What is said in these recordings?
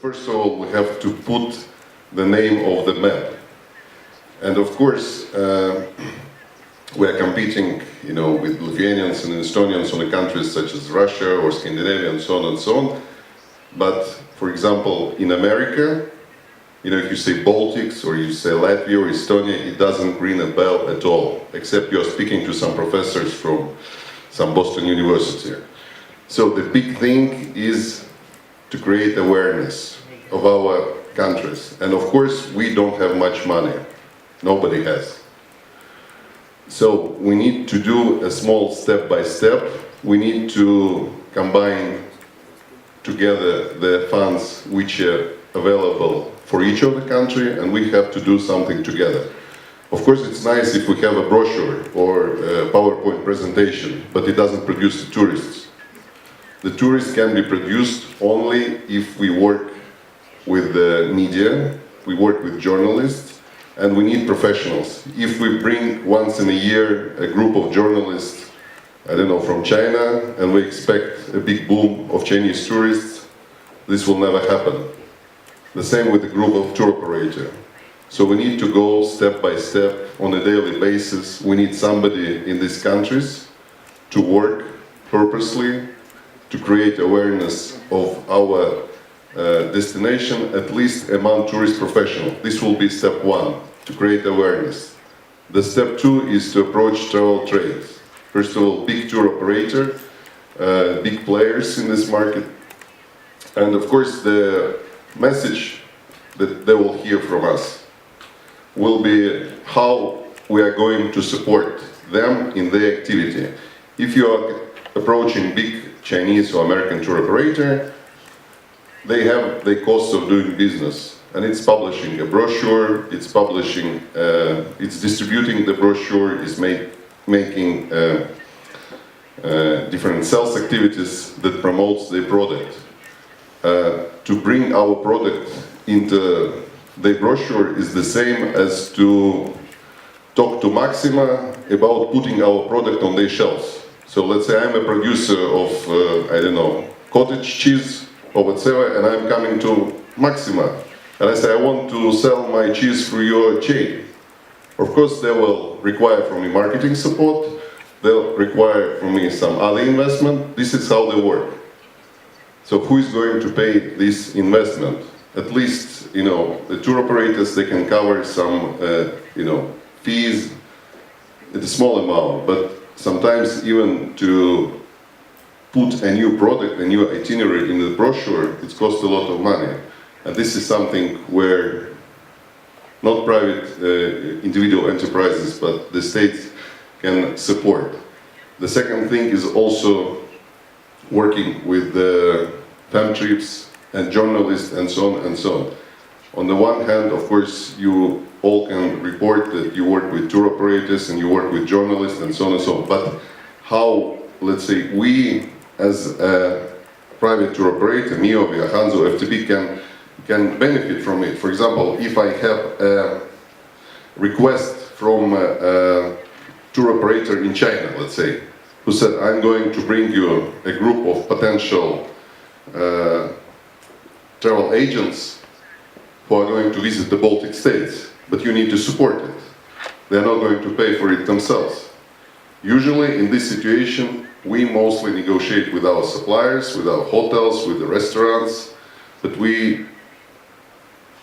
first of all, we have to put the name of the map. And of course, we are competing, with Lithuanians and Estonians on the countries such as Russia or Scandinavia and so on and so on. But, for example, in America, if you say Baltics or you say Latvia or Estonia, it doesn't ring a bell at all, except you're speaking to some professors from some Boston University. So the big thing is to create awareness of our countries. And of course, we don't have much money. Nobody has. So we need to do a small step by step. We need to combine together the funds which are available for each of the country, and we have to do something together. Of course, it's nice if we have a brochure or a PowerPoint presentation, but it doesn't produce the tourists. The tourists can be produced only if we work with the media, we work with journalists, and we need professionals. If we bring once in a year a group of journalists, I don't know, from China, and we expect a big boom of Chinese tourists, this will never happen. The same with the group of tour operators. So we need to go step by step on a daily basis. We need somebody in these countries to work purposely to create awareness of our destination, at least among tourist professionals. This will be step one, to create awareness. The step two is to approach travel trade. First of all, big tour operator, big players in this market. And of course, the message that they will hear from us will be how we are going to support them in their activity. If you are approaching big Chinese or American tour operator, they have the cost of doing business, and it's publishing a brochure, it's distributing the brochure, it's making different sales activities that promotes their product. To bring our product into the brochure is the same as to talk to Maxima about putting our product on their shelves. So let's say I'm a producer of, cottage cheese or whatever, and I'm coming to Maxima, and I say I want to sell my cheese through your chain. Of course, they will require from me marketing support, they'll require from me some other investment. This is how they work. So who is going to pay this investment? At least, the tour operators, they can cover some, fees at a small amount, but sometimes even to put a new product, a new itinerary in the brochure, it costs a lot of money. And this is something where not private individual enterprises, but the state can support. The second thing is also working with the fam trips and journalists and so on and so on. On the one hand, of course, you all can report that you work with tour operators and you work with journalists and so on and so on. But how, let's say, we as a private tour operator, me or Hanzo, FTB can benefit from it. For example, if I have a request from a tour operator in China, let's say, who said, I'm going to bring you a group of potential travel agents who are going to visit the Baltic states, but you need to support it. They're not going to pay for it themselves. Usually in this situation, we mostly negotiate with our suppliers, with our hotels, with the restaurants, but we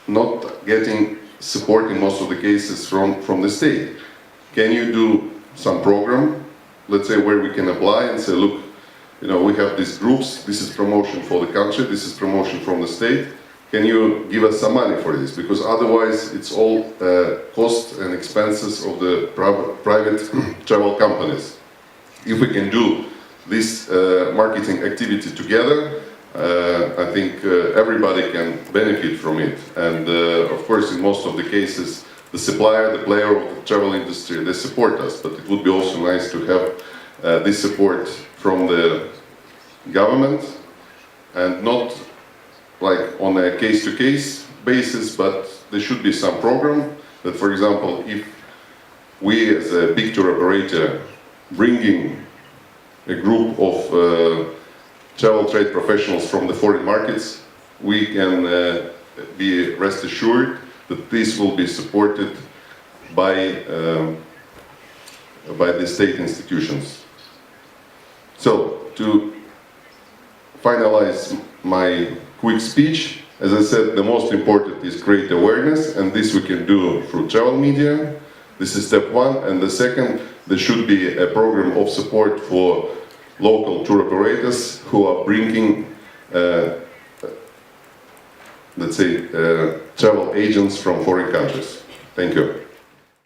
not getting support in most of the cases from the state. Can you do some program, let's say, where we can apply and say, look, we have these groups, this is promotion for the country, this is promotion from the state, can you give us some money for this? Because otherwise it's all costs and expenses of the private travel companies. If we can do this marketing activity together, I think everybody can benefit from it. And of course, in most of the cases, the supplier, the player of the travel industry, they support us, but it would be also nice to have this support from the government, and not like on a case-to-case basis, but there should be some program that, for example, if we as a big tour operator bringing a group of travel trade professionals from the foreign markets, we can be rest assured that this will be supported by the state institutions. So, to finalize my quick speech, as I said, the most important is create awareness, and this we can do through travel media. This is step one, and the second, there should be a program of support for local tour operators who are bringing, let's say, travel agents from foreign countries. Thank you.